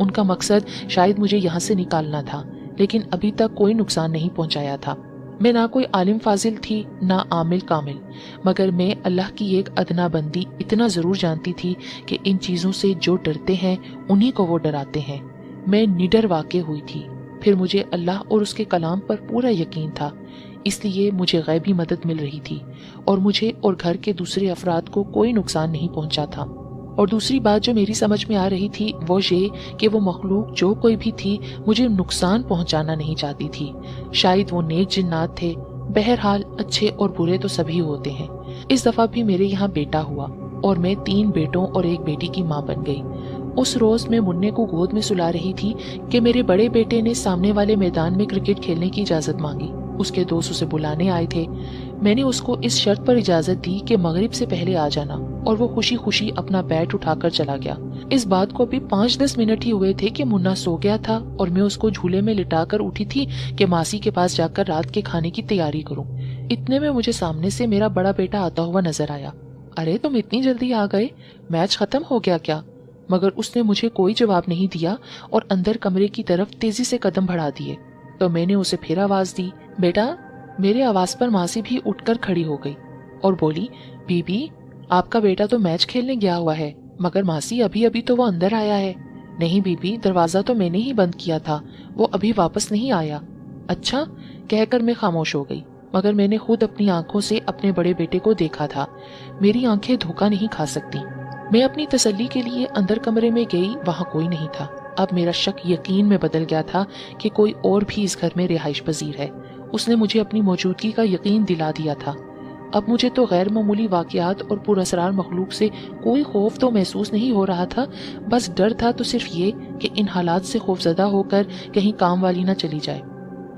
ان کا مقصد شاید مجھے یہاں سے نکالنا تھا، لیکن ابھی تک کوئی نقصان نہیں پہنچایا تھا۔ میں نہ کوئی عالم فاضل تھی نہ عامل کامل، مگر میں اللہ کی ایک ادنا بندی اتنا ضرور جانتی تھی کہ ان چیزوں سے جو ڈرتے ہیں انہی کو وہ ڈراتے ہیں۔ میں نڈر واقع ہوئی تھی، پھر مجھے اللہ اور اس کے کلام پر پورا یقین تھا، اس لیے مجھے غیبی مدد مل رہی تھی اور مجھے اور گھر کے دوسرے افراد کو کوئی نقصان نہیں پہنچا تھا۔ اور دوسری بات جو میری سمجھ میں آ رہی تھی وہ یہ کہ وہ مخلوق جو کوئی بھی تھی مجھے نقصان پہنچانا نہیں چاہتی تھی۔ شاید وہ نیک جنات تھے، بہرحال اچھے اور برے تو سبھی ہوتے ہیں۔ اس دفعہ بھی میرے یہاں بیٹا ہوا اور میں 3 بیٹوں اور 1 بیٹی کی ماں بن گئی۔ اس روز میں منّے کو گود میں سلا رہی تھی کہ میرے بڑے بیٹے نے سامنے والے میدان میں کرکٹ کھیلنے کی اجازت مانگی۔ اس کے دوست اسے بلانے آئے تھے۔ میں نے اس کو اس شرط پر اجازت دی کہ مغرب سے پہلے آ جانا، اور وہ خوشی خوشی اپنا بیٹ اٹھا کر چلا گیا۔ اس بات کو بھی 5-10 منٹ ہی ہوئے تھے کہ منا سو گیا تھا اور میں اس کو جھولے میں لٹا کر اٹھی تھی کہ ماسی کے پاس جا کر رات کے کھانے کی تیاری کروں۔ اتنے میں مجھے سامنے سے میرا بڑا بیٹا آتا ہوا نظر آیا۔ ارے تم اتنی جلدی آ گئے، میچ ختم ہو گیا کیا؟ مگر اس نے مجھے کوئی جواب نہیں دیا اور اندر کمرے کی طرف تیزی سے قدم بڑھا دیے۔ تو میں نے اسے پھر آواز دی، بیٹا۔ میرے آواز پر ماسی بھی اٹھ کر کھڑی ہو گئی اور بولی، بی بی آپ کا بیٹا تو میچ کھیلنے گیا ہوا ہے، مگر ماسی ابھی ابھی تو وہ اندر آیا ہے۔ نہیں بی بی، دروازہ تو میں نے ہی بند کیا تھا، وہ ابھی واپس نہیں آیا۔ اچھا، کہہ کر میں خاموش ہو گئی، مگر میں نے خود اپنی آنکھوں سے اپنے بڑے بیٹے کو دیکھا تھا۔ میری آنکھیں دھوکہ نہیں کھا سکتی۔ میں اپنی تسلی کے لیے اندر کمرے میں گئی، وہاں کوئی نہیں تھا۔ اب میرا شک یقین میں بدل گیا تھا کہ کوئی اور بھی اس گھر میں رہائش پذیر ہے۔ اس نے مجھے اپنی موجودگی کا یقین دلا دیا تھا۔ اب مجھے تو غیر معمولی واقعات اور پراسرار مخلوق سے کوئی خوف تو محسوس نہیں ہو رہا تھا، بس ڈر تھا تو صرف یہ کہ ان حالات سے خوفزدہ ہو کر کہیں کام والی نہ چلی جائے۔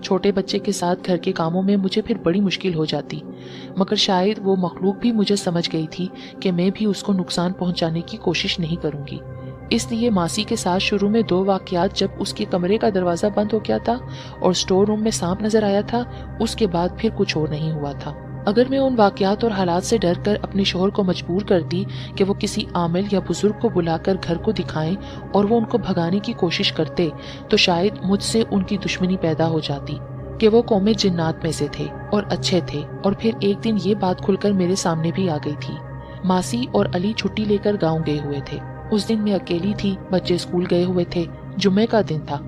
چھوٹے بچے کے ساتھ گھر کے کاموں میں مجھے پھر بڑی مشکل ہو جاتی، مگر شاید وہ مخلوق بھی مجھے سمجھ گئی تھی کہ میں بھی اس کو نقصان پہنچانے کی کوشش نہیں کروں گی۔ اس لیے ماسی کے ساتھ شروع میں 2 واقعات، جب اس کے کمرے کا دروازہ بند ہو گیا تھا اور سٹور روم میں سانپ نظر آیا تھا، اس کے بعد پھر کچھ اور نہیں ہوا تھا۔ اگر میں ان واقعات اور حالات سے ڈر کر اپنے شوہر کو مجبور کرتی کہ وہ کسی عامل یا بزرگ کو بلا کر گھر کو دکھائیں اور وہ ان کو بھگانے کی کوشش کرتے، تو شاید مجھ سے ان کی دشمنی پیدا ہو جاتی کہ وہ قوم جنات میں سے تھے اور اچھے تھے۔ اور پھر ایک دن یہ بات کھل کر میرے سامنے بھی آ گئی تھی۔ ماسی اور علی چھٹی لے کر گاؤں گئے ہوئے تھے۔ اس دن میں اکیلی تھی، بچے اسکول گئے ہوئے تھے، جمعے کا دن تھا۔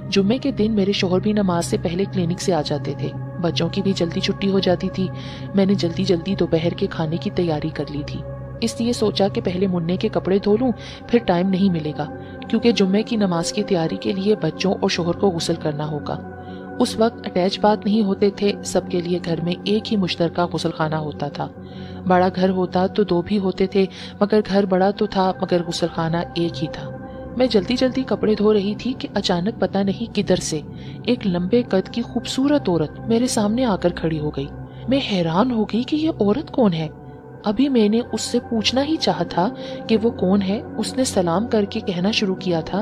جمعے کے دن میرے شوہر بھی نماز سے پہلے کلینک سے آ جاتے تھے، بچوں کی بھی جلدی چھٹی ہو جاتی تھی۔ میں نے جلدی جلدی دوپہر کے کھانے کی تیاری کر لی تھی، اس لیے سوچا کہ پہلے منّے کے کپڑے دھو لوں، پھر ٹائم نہیں ملے گا، کیونکہ جمعے کی نماز کی تیاری کے لیے بچوں اور شوہر کو غسل کرنا ہوگا۔ اس وقت اٹیچ باتھ نہیں ہوتے تھے، سب کے لیے گھر میں ایک ہی مشترکہ غسل خانہ ہوتا تھا۔ بڑا گھر ہوتا تو 2 بھی ہوتے تھے، مگر گھر بڑا تو تھا مگر غسل خانہ ایک ہی تھا۔ میں جلدی جلدی کپڑے دھو رہی تھی کہ اچانک پتہ نہیں کدھر سے ایک لمبے قد کی خوبصورت عورت میرے سامنے آ کر کھڑی ہو گئی۔ میں حیران ہو گئی کہ یہ عورت کون ہے۔ ابھی میں نے اس سے پوچھنا ہی چاہا تھا کہ وہ کون ہے، اس نے سلام کر کے کہنا شروع کیا تھا،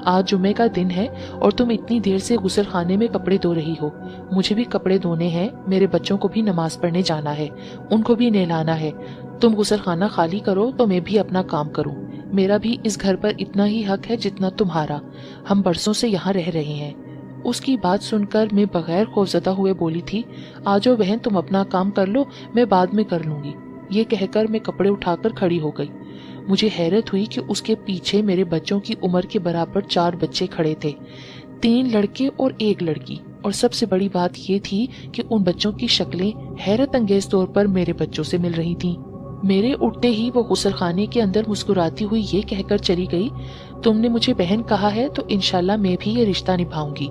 آج جمعے کا دن ہے اور تم اتنی دیر سے غسل خانے میں کپڑے دھو رہی ہو۔ مجھے بھی کپڑے دھونے ہیں، میرے بچوں کو بھی نماز پڑھنے جانا ہے، ان کو بھی نہلانا ہے۔ تم غسل خانہ خالی کرو تو میں بھی اپنا کام کروں۔ میرا بھی اس گھر پر اتنا ہی حق ہے جتنا تمہارا، ہم برسوں سے یہاں رہ رہے ہیں۔ اس کی بات سن کر میں بغیر خوفزدہ ہوئے بولی تھی، آجو بہن تم اپنا کام کر لو، میں بعد میں کر لوں گی۔ یہ کہہ کر میں کپڑے اٹھا کر کھڑی ہو گئی۔ مجھے حیرت ہوئی کہ اس کے پیچھے میرے بچوں کی عمر کے برابر 4 بچے کھڑے تھے، 3 لڑکے اور 1 لڑکی، اور سب سے بڑی بات یہ تھی کہ ان بچوں کی شکلیں حیرت انگیز طور پر میرے بچوں سے مل رہی تھیں۔ میرے اٹھتے ہی وہ غسل خانے کے اندر مسکراتی ہوئی یہ کہہ کر چلی گئی، تم نے مجھے بہن کہا ہے تو انشاءاللہ میں بھی یہ رشتہ نبھاؤں گی۔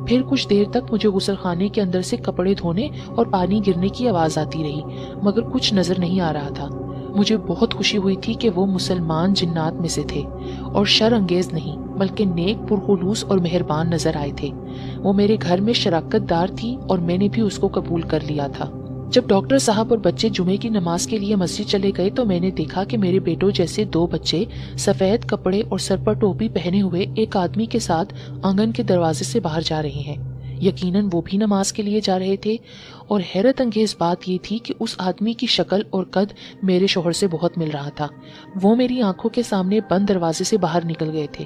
پھر کچھ دیر تک مجھے غسل خانے کے اندر سے کپڑے دھونے اور پانی گرنے کی آواز آتی رہی، مگر کچھ نظر نہیں آ رہا تھا۔ مجھے بہت خوشی ہوئی تھی کہ وہ مسلمان جنات میں سے تھے اور شر انگیز نہیں بلکہ نیک، پرخلوص اور مہربان نظر آئے تھے۔ وہ میرے گھر میں شراکت دار تھی اور میں نے بھی اس کو قبول کر لیا تھا۔ جب ڈاکٹر صاحب اور بچے جمعے کی نماز کے لیے مسجد چلے گئے تو میں نے دیکھا کہ میرے بیٹوں جیسے 2 بچے سفید کپڑے اور سر پر ٹوپی پہنے ہوئے ایک آدمی کے ساتھ آنگن کے دروازے سے باہر جا رہے ہیں۔ یقیناً وہ بھی نماز کے لیے جا رہے تھے، اور حیرت انگیز بات یہ تھی کہ اس آدمی کی شکل اور قد میرے شوہر سے بہت مل رہا تھا۔ وہ میری آنکھوں کے سامنے بند دروازے سے باہر نکل گئے تھے۔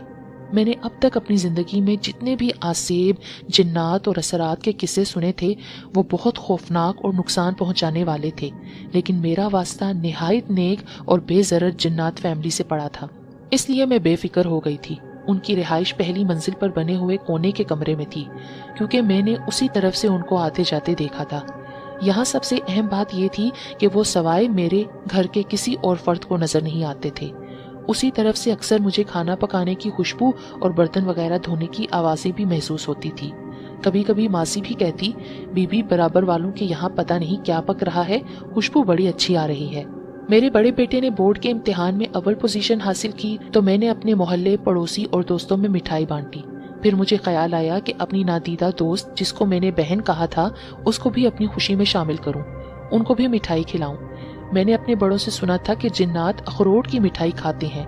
میں نے اب تک اپنی زندگی میں جتنے بھی آسیب، جنات اور اثرات کے قصے سنے تھے وہ بہت خوفناک اور نقصان پہنچانے والے تھے، لیکن میرا واسطہ نہایت نیک اور بے ضرر جنات فیملی سے پڑا تھا، اس لیے میں بے فکر ہو گئی تھی۔ ان کی رہائش پہلی منزل پر بنے ہوئے کونے کے کمرے میں تھی، کیونکہ میں نے اسی طرف سے ان کو آتے جاتے دیکھا تھا۔ یہاں سب سے اہم بات یہ تھی کہ وہ سوائے میرے گھر کے کسی اور فرد کو نظر نہیں آتے تھے۔ اسی طرف سے اکثر مجھے کھانا پکانے کی خوشبو اور برتن وغیرہ دھونے کی آوازیں بھی محسوس ہوتی تھی۔ کبھی کبھی ماسی بھی کہتی، بی بی برابر والوں کے یہاں پتہ نہیں کیا پک رہا ہے، خوشبو بڑی اچھی آ رہی ہے۔ میرے بڑے بیٹے نے بورڈ کے امتحان میں اول پوزیشن حاصل کی تو میں نے اپنے محلے، پڑوسی اور دوستوں میں مٹھائی بانٹی۔ پھر مجھے خیال آیا کہ اپنی نادیدہ دوست جس کو میں نے بہن کہا تھا اس کو بھی اپنی خوشی میں شامل کروں، ان کو بھی مٹھائی کھلاؤں۔ میں نے اپنے بڑوں سے سنا تھا کہ جنات اخروٹ کی مٹھائی کھاتے ہیں،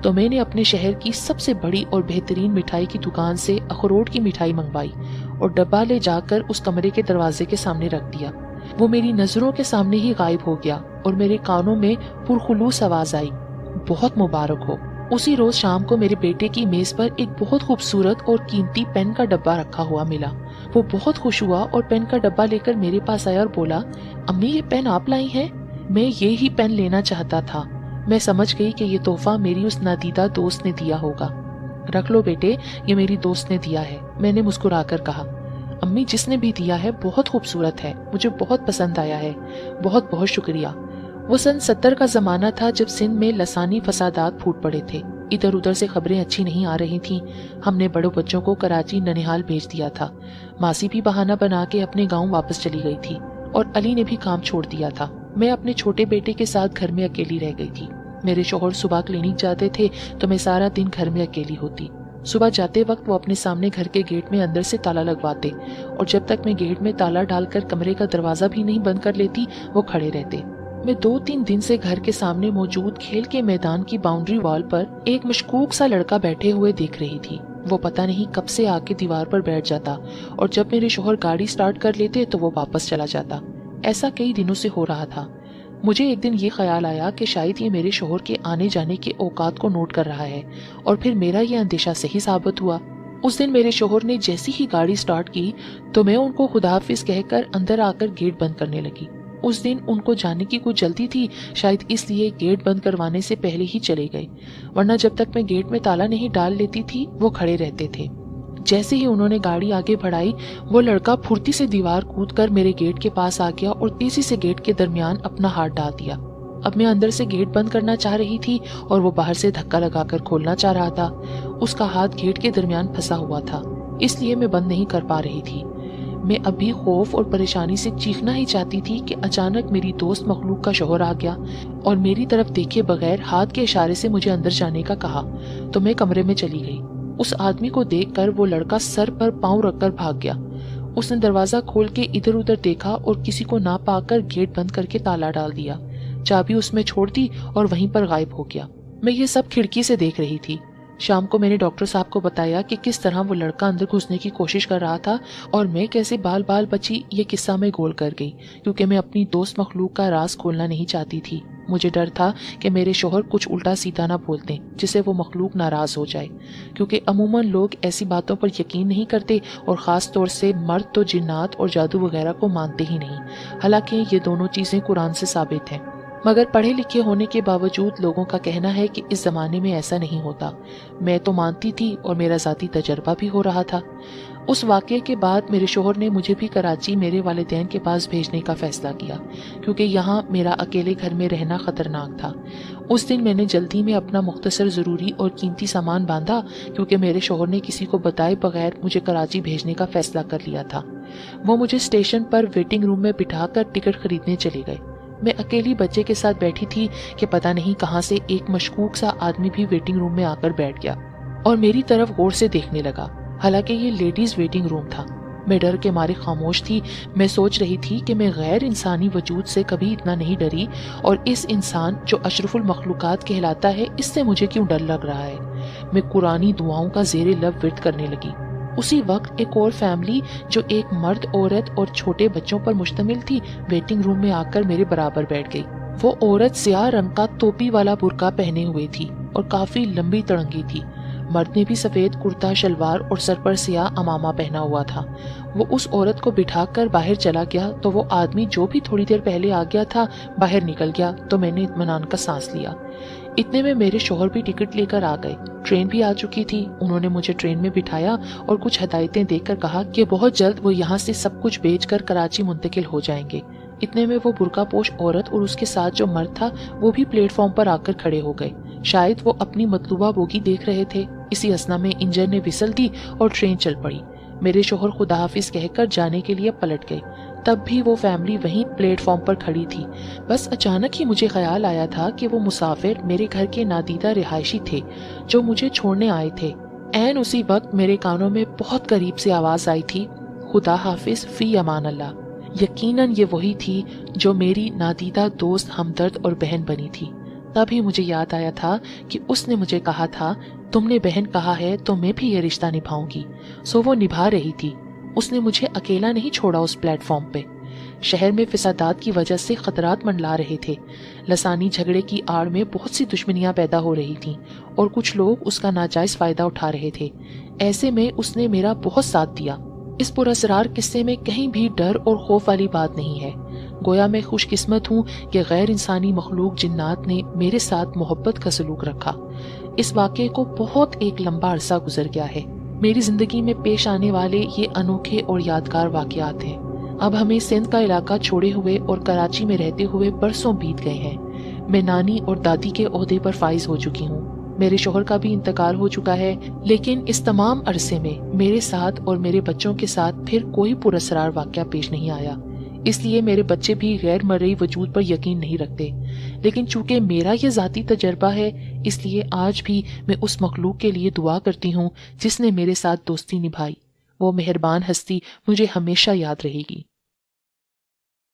تو میں نے اپنے شہر کی سب سے بڑی اور بہترین مٹھائی کی دکان سے اخروٹ کی مٹھائی منگوائی اور ڈبہ لے جا کر اس کمرے کے دروازے کے سامنے رکھ دیا۔ وہ میری نظروں کے سامنے ہی غائب ہو گیا اور میرے کانوں میں پرخلوص آواز آئی، بہت مبارک ہو۔ اسی روز شام کو میرے بیٹے کی میز پر ایک بہت خوبصورت اور قیمتی پین کا ڈبہ رکھا ہوا ملا۔ وہ بہت خوش ہوا اور پین کا ڈبہ لے کر میرے پاس آیا اور بولا، امی یہ پین آپ لائی ہیں؟ میں یہ ہی پین لینا چاہتا تھا۔ میں سمجھ گئی کہ یہ تحفہ میری اس نادیدہ دوست نے دیا ہوگا۔ رکھ لو بیٹے، یہ میری دوست نے دیا ہے، میں نے مسکرا کر کہا۔ امی جس نے بھی دیا ہے بہت خوبصورت ہے، مجھے بہت پسند آیا ہے، بہت بہت شکریہ۔ وہ سن 70 کا زمانہ تھا جب سندھ میں لسانی فسادات پھوٹ پڑے تھے، ادھر ادھر سے خبریں اچھی نہیں آ رہی تھیں۔ ہم نے بڑوں بچوں کو کراچی، ننہال بھیج دیا تھا۔ ماسی بھی بہانہ بنا کے اپنے گاؤں واپس چلی گئی تھی اور علی نے بھی کام چھوڑ دیا تھا۔ میں اپنے چھوٹے بیٹے کے ساتھ گھر میں اکیلی رہ گئی تھی۔ میرے شوہر صبح کلینک جاتے تھے تو میں سارا دن گھر میں اکیلی ہوتی۔ صبح جاتے وقت وہ اپنے سامنے گھر کے گیٹ میں اندر سے تالا لگواتے اور جب تک میں گیٹ میں تالا ڈال کر کمرے کا دروازہ بھی نہیں بند کر لیتی وہ کھڑے رہتے۔ میں 2-3 دن سے گھر کے سامنے موجود کھیل کے میدان کی باؤنڈری وال پر ایک مشکوک سا لڑکا بیٹھے ہوئے دیکھ رہی تھی۔ وہ پتہ نہیں کب سے آ کے دیوار پر بیٹھ جاتا اور جب میرے شوہر گاڑی سٹارٹ کر لیتے تو وہ واپس چلا جاتا۔ ایسا کئی دنوں سے ہو رہا تھا۔ مجھے ایک دن یہ خیال آیا کہ شاید یہ میرے شوہر کے آنے جانے کے اوقات کو نوٹ کر رہا ہے، اور پھر میرا یہ اندیشہ صحیح ثابت ہوا۔ اس دن میرے شوہر نے جیسی ہی گاڑی سٹارٹ کی تو میں ان کو خدا حافظ کہہ کر اندر آ کر گیٹ بند کرنے لگی۔ اس دن ان کو جانے کی کچھ جلدی تھی، شاید اس لیے گیٹ بند کروانے سے پہلے ہی چلے گئے، ورنہ جب تک میں گیٹ میں تالا نہیں ڈال لیتی تھی وہ کھڑے رہتے تھے۔ جیسے ہی انہوں نے گاڑی آگے بڑھائی وہ لڑکا پھرتی سے دیوار کود کر میرے گیٹ کے پاس آ گیا اور تیزی سے گیٹ کے درمیان اپنا ہاتھ ڈال دیا۔ اب میں اندر سے گیٹ بند کرنا چاہ رہی تھی اور وہ باہر سے دھکا لگا کر کھولنا چاہ رہا تھا۔ اس کا ہاتھ گیٹ کے درمیان پھنسا ہوا تھا، اس لیے میں بند نہیں کر پا رہی تھی۔ میں اب بھی خوف اور پریشانی سے چیخنا ہی چاہتی تھی کہ اچانک میری دوست مخلوق کا شوہر آ گیا اور میری طرف دیکھے بغیر ہاتھ کے اشارے سے مجھے اندر جانے کا کہا، تو میں کمرے میں چلی گئی۔ اس آدمی کو دیکھ کر وہ لڑکا سر پر پاؤں رکھ کر بھاگ گیا۔ اس نے دروازہ کھول کے ادھر ادھر دیکھا اور کسی کو نہ پا کر گیٹ بند کر کے تالا ڈال دیا، چابی اس میں چھوڑ دی اور وہیں پر غائب ہو گیا۔ میں یہ سب کھڑکی سے دیکھ رہی تھی۔ شام کو میں نے ڈاکٹر صاحب کو بتایا کہ کس طرح وہ لڑکا اندر گھسنے کی کوشش کر رہا تھا اور میں کیسے بال بال بچی یہ قصہ میں گول کر گئی، کیونکہ میں اپنی دوست مخلوق کا راز کھولنا نہیں چاہتی تھی۔ مجھے ڈر تھا کہ میرے شوہر کچھ الٹا سیدھا نہ بول دیں جس سے وہ مخلوق ناراض ہو جائے، کیونکہ عموماً لوگ ایسی باتوں پر یقین نہیں کرتے اور خاص طور سے مرد تو جنات اور جادو وغیرہ کو مانتے ہی نہیں، حالانکہ یہ دونوں چیزیں قرآن سے ثابت ہیں۔ مگر پڑھے لکھے ہونے کے باوجود لوگوں کا کہنا ہے کہ اس زمانے میں ایسا نہیں ہوتا۔ میں تو مانتی تھی اور میرا ذاتی تجربہ بھی ہو رہا تھا۔ اس واقعے کے بعد میرے شوہر نے مجھے بھی کراچی میرے والدین کے پاس بھیجنے کا فیصلہ کیا، کیونکہ یہاں میرا اکیلے گھر میں رہنا خطرناک تھا۔ اس دن میں نے جلدی میں اپنا مختصر ضروری اور قیمتی سامان باندھا، کیونکہ میرے شوہر نے کسی کو بتائے بغیر مجھے کراچی بھیجنے کا فیصلہ کر لیا تھا۔ وہ مجھے اسٹیشن پر ویٹنگ روم میں بٹھا کر ٹکٹ خریدنے چلے گئے۔ میں اکیلی بچے کے ساتھ بیٹھی تھی کہ پتہ نہیں کہاں سے ایک مشکوک سا آدمی بھی ویٹنگ روم میں آ کر بیٹھ گیا اور میری طرف غور سے دیکھنے لگا، حالانکہ یہ لیڈیز ویٹنگ روم تھا۔ میں ڈر کے مارے خاموش تھی۔ میں سوچ رہی تھی کہ میں غیر انسانی وجود سے کبھی اتنا نہیں ڈری، اور اس انسان جو اشرف المخلوقات کہلاتا ہے اس سے مجھے کیوں ڈر لگ رہا ہے۔ میں قرآنی دعاؤں کا زیر لب ورد کرنے لگی۔ اسی وقت ایک اور فیملی جو ایک مرد، عورت اور چھوٹے بچوں پر مشتمل تھی ویٹنگ روم میں آ کر میرے برابر بیٹھ گئی۔ وہ عورت سیاہ رنگ کا ٹوپی والا برقع پہنے ہوئے تھی اور کافی لمبی تڑنگی تھی۔ مرد نے بھی سفید کرتا شلوار اور سر پر سیاہ امامہ پہنا ہوا تھا۔ وہ اس عورت کو بٹھا کر باہر چلا گیا تو وہ آدمی جو بھی تھوڑی دیر پہلے آ گیا تھا باہر نکل گیا تو میں نے اطمینان کا سانس لیا۔ اتنے میں میرے شوہر بھی ٹکٹ لے کر آ گئے۔ ٹرین بھی آ چکی تھی۔ انہوں نے مجھے ٹرین میں بٹھایا اور کچھ ہدایتیں دے کر کہا کہ بہت جلد وہ یہاں سے سب کچھ بیچ کر کراچی منتقل ہو جائیں گے۔ اتنے میں وہ برقع پوش عورت اور اس کے ساتھ جو مرد تھا وہ بھی پلیٹ فارم پر آ کر کھڑے ہو گئے۔ شاید وہ اپنی مطلوبہ بوگی دیکھ رہے تھے۔ اسی اثنا میں انجن نے وسل دی اور ٹرین چل پڑی۔ میرے شوہر خدا حافظ کہہ کر جانے کے لیے پلٹ گئے۔ تب بھی وہ فیملی وہیں پلیٹ فارم پر کھڑی تھی۔ بس اچانک ہی مجھے خیال آیا تھا کہ وہ مسافر میرے گھر کے نادیدہ رہائشی تھے جو مجھے چھوڑنے آئے تھے۔ عین اسی وقت میرے کانوں میں بہت قریب سے آواز آئی تھی، خدا حافظ فی امان اللہ۔ یقیناً یہ وہی تھی جو میری نادیدہ دوست، ہمدرد اور بہن بنی تھی۔ تب ہی مجھے یاد آیا تھا کہ اس نے مجھے کہا تھا، تم نے بہن کہا ہے تو میں بھی یہ رشتہ نبھاؤں گی۔ سو وہ نبھا رہی تھی۔ اس نے مجھے اکیلا نہیں چھوڑا اس پلیٹ فارم پہ۔ شہر میں فسادات کی وجہ سے خطرات منڈلا رہے تھے۔ لسانی جھگڑے کی آڑ میں بہت سی دشمنیاں پیدا ہو رہی تھیں اور کچھ لوگ اس کا ناجائز فائدہ اٹھا رہے تھے۔ ایسے میں اس نے میرا بہت ساتھ دیا۔ اس پراسرار قصے میں کہیں بھی ڈر اور خوف والی بات نہیں ہے۔ گویا میں خوش قسمت ہوں کہ غیر انسانی مخلوق جنات نے میرے ساتھ محبت کا سلوک رکھا۔ اس واقعے کو بہت ایک لمبا عرصہ گزر گیا ہے۔ میری زندگی میں پیش آنے والے یہ انوکھے اور یادگار واقعات ہیں۔ اب ہمیں سندھ کا علاقہ چھوڑے ہوئے اور کراچی میں رہتے ہوئے برسوں بیت گئے ہیں۔ میں نانی اور دادی کے عہدے پر فائز ہو چکی ہوں۔ میرے شوہر کا بھی انتقال ہو چکا ہے، لیکن اس تمام عرصے میں میرے ساتھ اور میرے بچوں کے ساتھ پھر کوئی پراسرار واقعہ پیش نہیں آیا۔ اس لیے میرے بچے بھی غیر مرئی وجود پر یقین نہیں رکھتے۔ لیکن چونکہ میرا یہ ذاتی تجربہ ہے، اس لیے آج بھی میں اس مخلوق کے لیے دعا کرتی ہوں جس نے میرے ساتھ دوستی نبھائی۔ وہ مہربان ہستی مجھے ہمیشہ یاد رہے گی۔